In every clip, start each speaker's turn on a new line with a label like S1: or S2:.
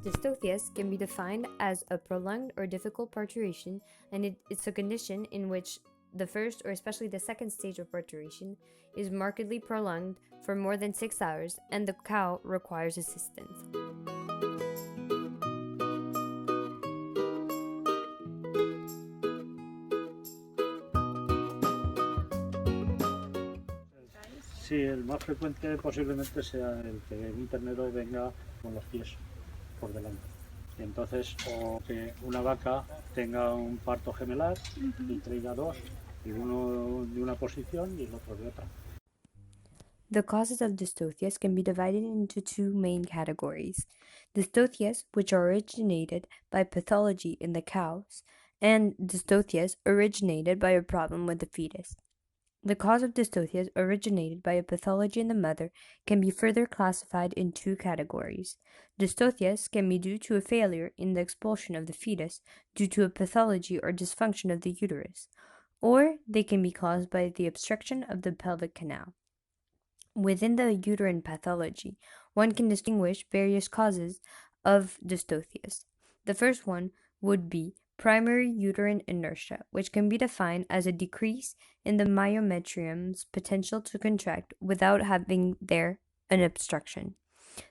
S1: Dystothias can be defined as a prolonged or difficult parturition, and it's a condition in which the first or especially the second stage of parturition is markedly prolonged for more than 6 hours and the cow requires assistance.
S2: Sí, el más frecuente posiblemente sea el que un ternero venga con los pies por delante. Entonces, o que una vaca tenga un parto gemelar y traiga dos, y uno de una posición y el otro de otra.
S1: The causes of dystothias can be divided into two main categories: dystothias, which are originated by pathology in the cows, and dystothias originated by a problem with the fetus. The cause of dystothias originated by a pathology in the mother can be further classified in two categories. Dystothias can be due to a failure in the expulsion of the fetus due to a pathology or dysfunction of the uterus, or they can be caused by the obstruction of the pelvic canal. Within the uterine pathology, one can distinguish various causes of dystothias. The first one would be primary uterine inertia, which can be defined as a decrease in the myometrium's potential to contract without having there an obstruction.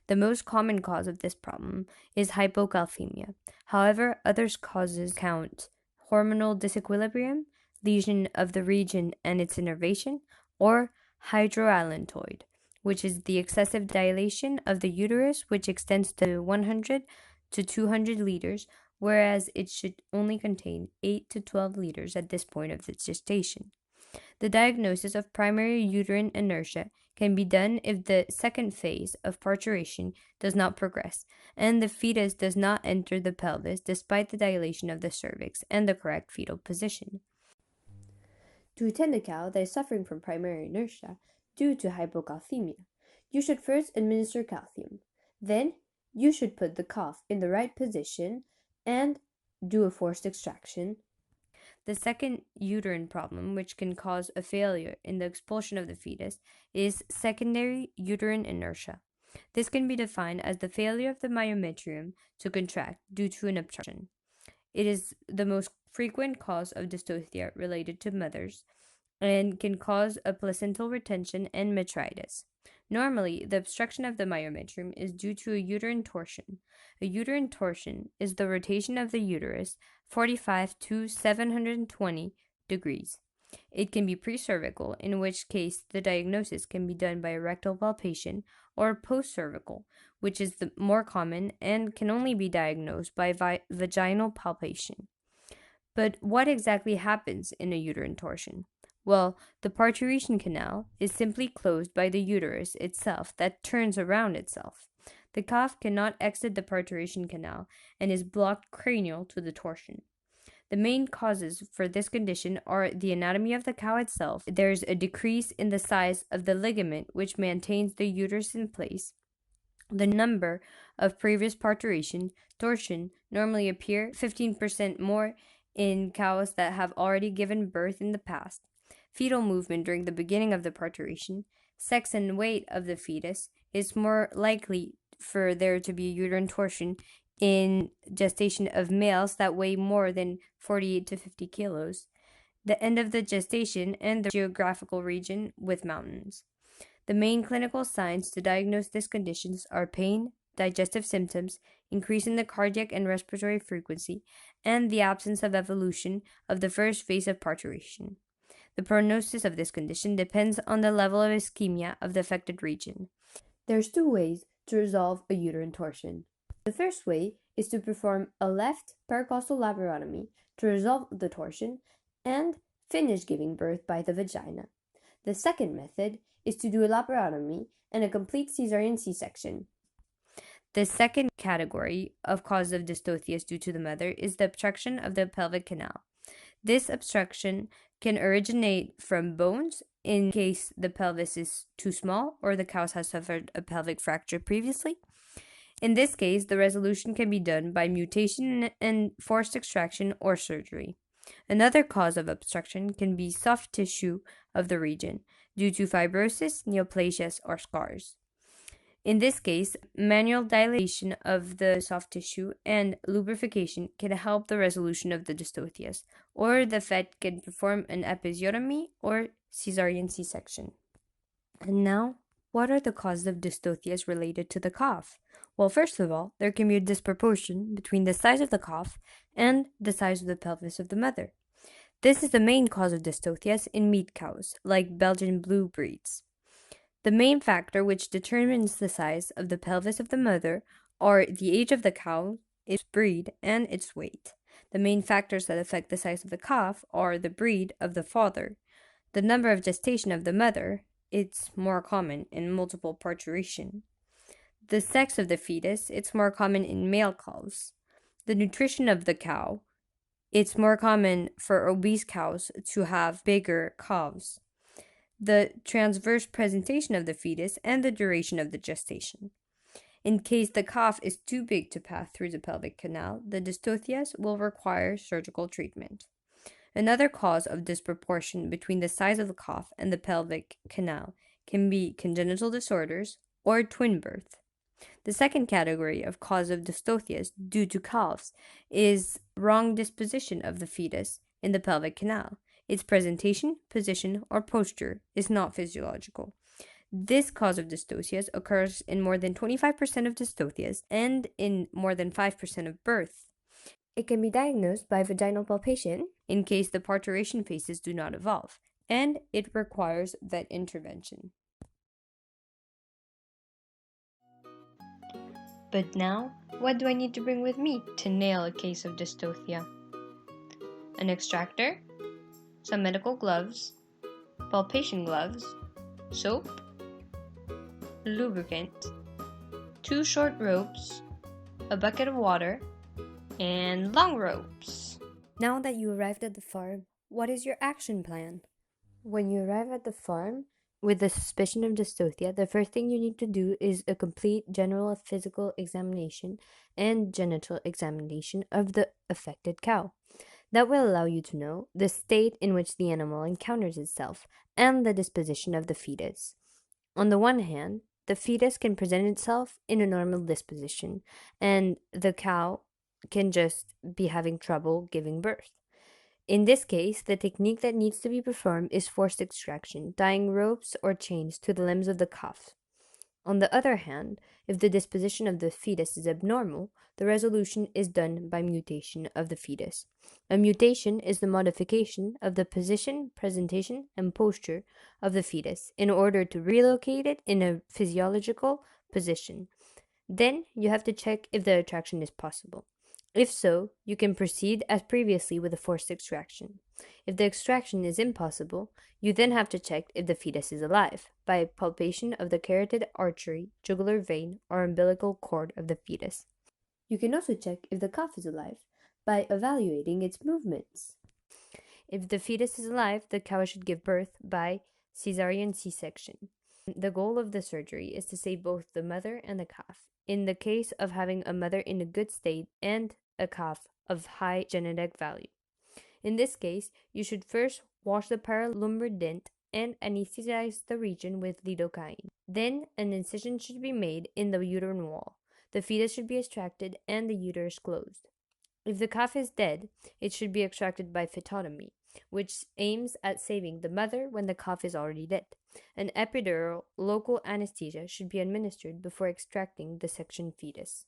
S1: The most common cause of this problem is hypocalcemia. However, other causes count hormonal disequilibrium, lesion of the region and its innervation, or hydroallantoid, which is the excessive dilation of the uterus, which extends to 100 to 200 liters, whereas it should only contain 8 to 12 liters at this point of its gestation. The diagnosis of primary uterine inertia can be done if the second phase of parturition does not progress and the fetus does not enter the pelvis despite the dilation of the cervix and the correct fetal position. To attend a cow that is suffering from primary inertia due to hypocalcemia, you should first administer calcium. Then, you should put the calf in the right position and do a forced extraction. The second uterine problem, which can cause a failure in the expulsion of the fetus, is secondary uterine inertia. This can be defined as the failure of the myometrium to contract due to an obstruction. It is the most frequent cause of dystocia related to mothers and can cause a placental retention and metritis. Normally, the obstruction of the myometrium is due to a uterine torsion. A uterine torsion is the rotation of the uterus 45 to 720 degrees. It can be precervical, in which case the diagnosis can be done by a rectal palpation, or postcervical, which is the more common and can only be diagnosed by vaginal palpation. But what exactly happens in a uterine torsion? Well, the parturition canal is simply closed by the uterus itself that turns around itself. The calf cannot exit the parturition canal and is blocked cranial to the torsion. The main causes for this condition are the anatomy of the cow itself. There's a decrease in the size of the ligament which maintains the uterus in place. The number of previous parturition, torsion, normally appear 15% more in cows that have already given birth in the past. Fetal movement during the beginning of the parturition, sex and weight of the fetus is more likely for there to be a uterine torsion in gestation of males that weigh more than 48 to 50 kilos, the end of the gestation, and the geographical region with mountains. The main clinical signs to diagnose these conditions are pain, digestive symptoms, increase in the cardiac and respiratory frequency, and the absence of evolution of the first phase of parturition. The prognosis of this condition depends on the level of ischemia of the affected region. There's two ways to resolve a uterine torsion. The first way is to perform a left pericostal laparotomy to resolve the torsion and finish giving birth by the vagina. The second method is to do a laparotomy and a complete cesarean C-section. The second category of cause of dystothias due to the mother is the obstruction of the pelvic canal. This obstruction can originate from bones in case the pelvis is too small or the cow has suffered a pelvic fracture previously. In this case, the resolution can be done by mutation and forced extraction or surgery. Another cause of obstruction can be soft tissue of the region due to fibrosis, neoplasias, or scars. In this case, manual dilation of the soft tissue and lubrication can help the resolution of the dystothias, or the vet can perform an episiotomy or cesarean C-section. And now, what are the causes of dystothias related to the cough? Well, first of all, there can be a disproportion between the size of the cough and the size of the pelvis of the mother. This is the main cause of dystothias in meat cows, like Belgian blue breeds. The main factor which determines the size of the pelvis of the mother are the age of the cow, its breed, and its weight. The main factors that affect the size of the calf are the breed of the father, the number of gestation of the mother, it's more common in multiple parturition, the sex of the fetus, it's more common in male calves, the nutrition of the cow, it's more common for obese cows to have bigger calves, the transverse presentation of the fetus, and the duration of the gestation. In case the calf is too big to pass through the pelvic canal, the dystothias will require surgical treatment. Another cause of disproportion between the size of the calf and the pelvic canal can be congenital disorders or twin birth. The second category of cause of dystothias due to calves is wrong disposition of the fetus in the pelvic canal. Its presentation, position, or posture is not physiological. This cause of dystothias occurs in more than 25% of dystothias and in more than 5% of births. It can be diagnosed by vaginal palpation in case the parturition phases do not evolve, and it requires vet intervention. But now, what do I need to bring with me to nail a case of dystothia? An extractor, some medical gloves, palpation gloves, soap, lubricant, 2 short ropes, a bucket of water, and long ropes. Now that you arrived at the farm, what is your action plan? When you arrive at the farm with the suspicion of dystothia, the first thing you need to do is a complete general physical examination and genital examination of the affected cow. That will allow you to know the state in which the animal encounters itself and the disposition of the fetus. On the one hand, the fetus can present itself in a normal disposition, and the cow can just be having trouble giving birth. In this case, the technique that needs to be performed is forced extraction, tying ropes or chains to the limbs of the calf. On the other hand, if the disposition of the fetus is abnormal, the resolution is done by mutation of the fetus. A mutation is the modification of the position, presentation, and posture of the fetus in order to relocate it in a physiological position. Then you have to check if the extraction is possible. If so, you can proceed as previously with a forced extraction. If the extraction is impossible, you then have to check if the fetus is alive by palpation of the carotid artery, jugular vein, or umbilical cord of the fetus. You can also check if the calf is alive by evaluating its movements. If the fetus is alive, the cow should give birth by cesarean C-section. The goal of the surgery is to save both the mother and the calf. In the case of having a mother in a good state and a calf of high genetic value. In this case, you should first wash the paralumbar dent and anesthetize the region with lidocaine. Then, an incision should be made in the uterine wall. The fetus should be extracted and the uterus closed. If the calf is dead, it should be extracted by phytotomy, which aims at saving the mother when the calf is already dead. An epidural local anesthesia should be administered before extracting the sectioned fetus.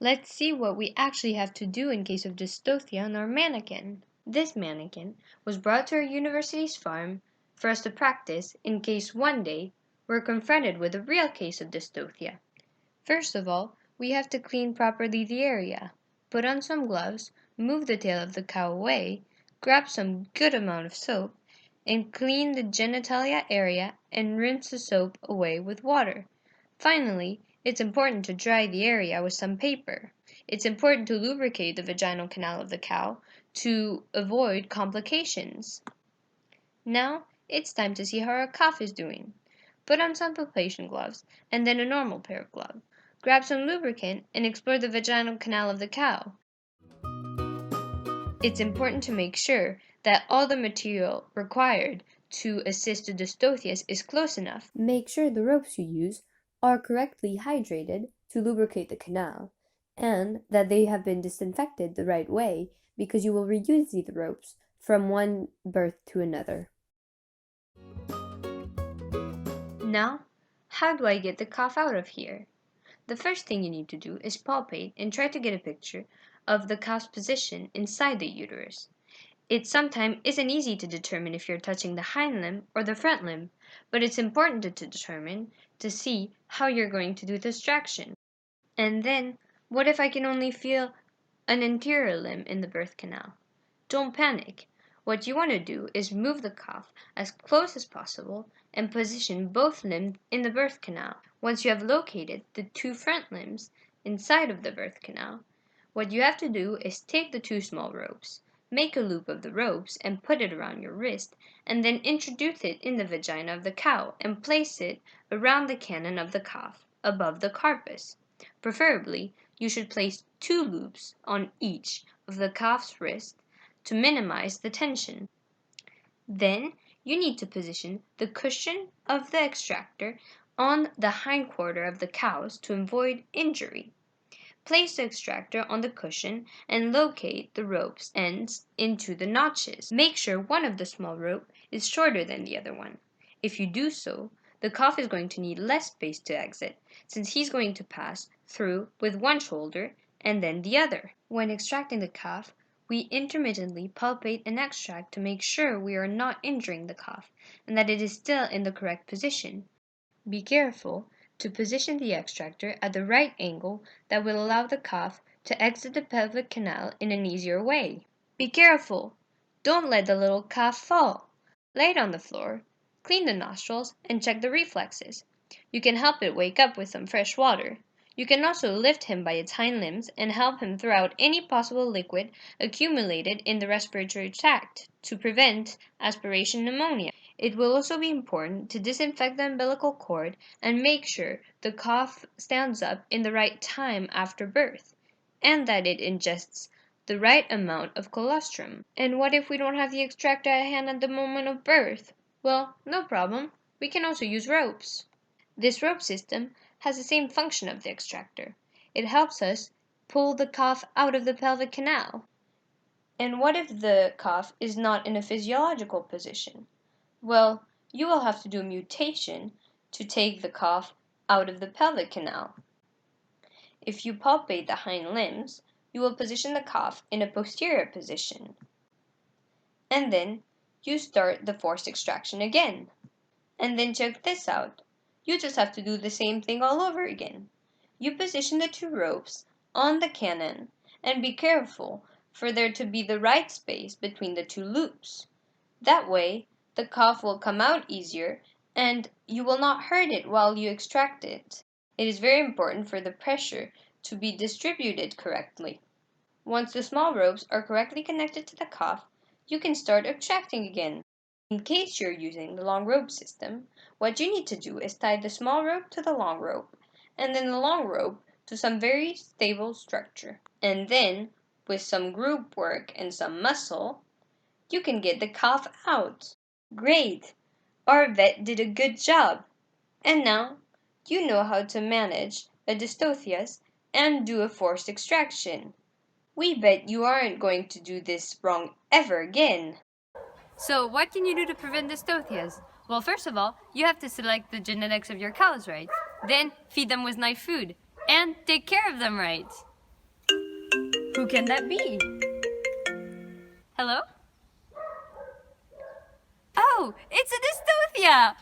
S1: Let's see what we actually have to do in case of dystothia on our mannequin. This mannequin was brought to our university's farm for us to practice in case one day we're confronted with a real case of dystothia. First of all, we have to clean properly the area. Put on some gloves, move the tail of the cow away, grab some good amount of soap, and clean the genitalia area and rinse the soap away with water. Finally, it's important to dry the area with some paper. It's important to lubricate the vaginal canal of the cow to avoid complications. Now, it's time to see how our calf is doing. Put on some palpation gloves and then a normal pair of gloves. Grab some lubricant and explore the vaginal canal of the cow. It's important to make sure that all the material required to assist the Dystothias is close enough. Make sure the ropes you use are correctly hydrated to lubricate the canal, and that they have been disinfected the right way, because you will reuse the ropes from one birth to another. Now, how do I get the cough out of here? The first thing you need to do is palpate and try to get a picture of the cough's position inside the uterus. It sometimes isn't easy to determine if you're touching the hind limb or the front limb, but it's important to determine to see how you're going to do the extraction. And then, what if I can only feel an anterior limb in the birth canal? Don't panic. What you want to do is move the cough as close as possible and position both limbs in the birth canal. Once you have located the two front limbs inside of the birth canal, what you have to do is take the two small ropes, make a loop of the ropes and put it around your wrist, and then introduce it in the vagina of the cow and place it around the cannon of the cough, above the carpus. Preferably, you should place 2 loops on each of the calf's wrist to minimize the tension. Then you need to position the cushion of the extractor on the hindquarter of the cows to avoid injury. Place the extractor on the cushion and locate the rope's ends into the notches. Make sure one of the small rope is shorter than the other one. If you do so, the calf is going to need less space to exit, since he's going to pass through with one shoulder and then the other. When extracting the calf, we intermittently palpate and extract to make sure we are not injuring the calf and that it is still in the correct position. Be careful to position the extractor at the right angle that will allow the calf to exit the pelvic canal in an easier way. Be careful! Don't let the little calf fall. Lay it on the floor, clean the nostrils, and check the reflexes. You can help it wake up with some fresh water. You can also lift him by its hind limbs and help him throw out any possible liquid accumulated in the respiratory tract to prevent aspiration pneumonia. It will also be important to disinfect the umbilical cord and make sure the calf stands up in the right time after birth, and that it ingests the right amount of colostrum. And what if we don't have the extractor at hand at the moment of birth? Well, no problem. We can also use ropes. This rope system has the same function of the extractor. It helps us pull the calf out of the pelvic canal. And what if the calf is not in a physiological position? Well, you will have to do a mutation to take the calf out of the pelvic canal. If you palpate the hind limbs, you will position the calf in a posterior position. And then you start the forced extraction again. And then check this out. You just have to do the same thing all over again. You position the 2 ropes on the cannon and be careful for there to be the right space between the 2 loops. That way, the calf will come out easier and you will not hurt it while you extract it. It is very important for the pressure to be distributed correctly. Once the small ropes are correctly connected to the calf, you can start extracting again. In case you're using the long rope system, what you need to do is tie the small rope to the long rope, and then the long rope to some very stable structure. And then, with some group work and some muscle, you can get the calf out. Great! Our vet did a good job. And now, you know how to manage a Dystothias and do a forced extraction. We bet you aren't going to do this wrong ever again. So, what can you do to prevent dystothias? Well, first of all, you have to select the genetics of your cows right. Then, feed them with nice food. And take care of them right. Who can that be? Hello? Oh, it's a dystopia!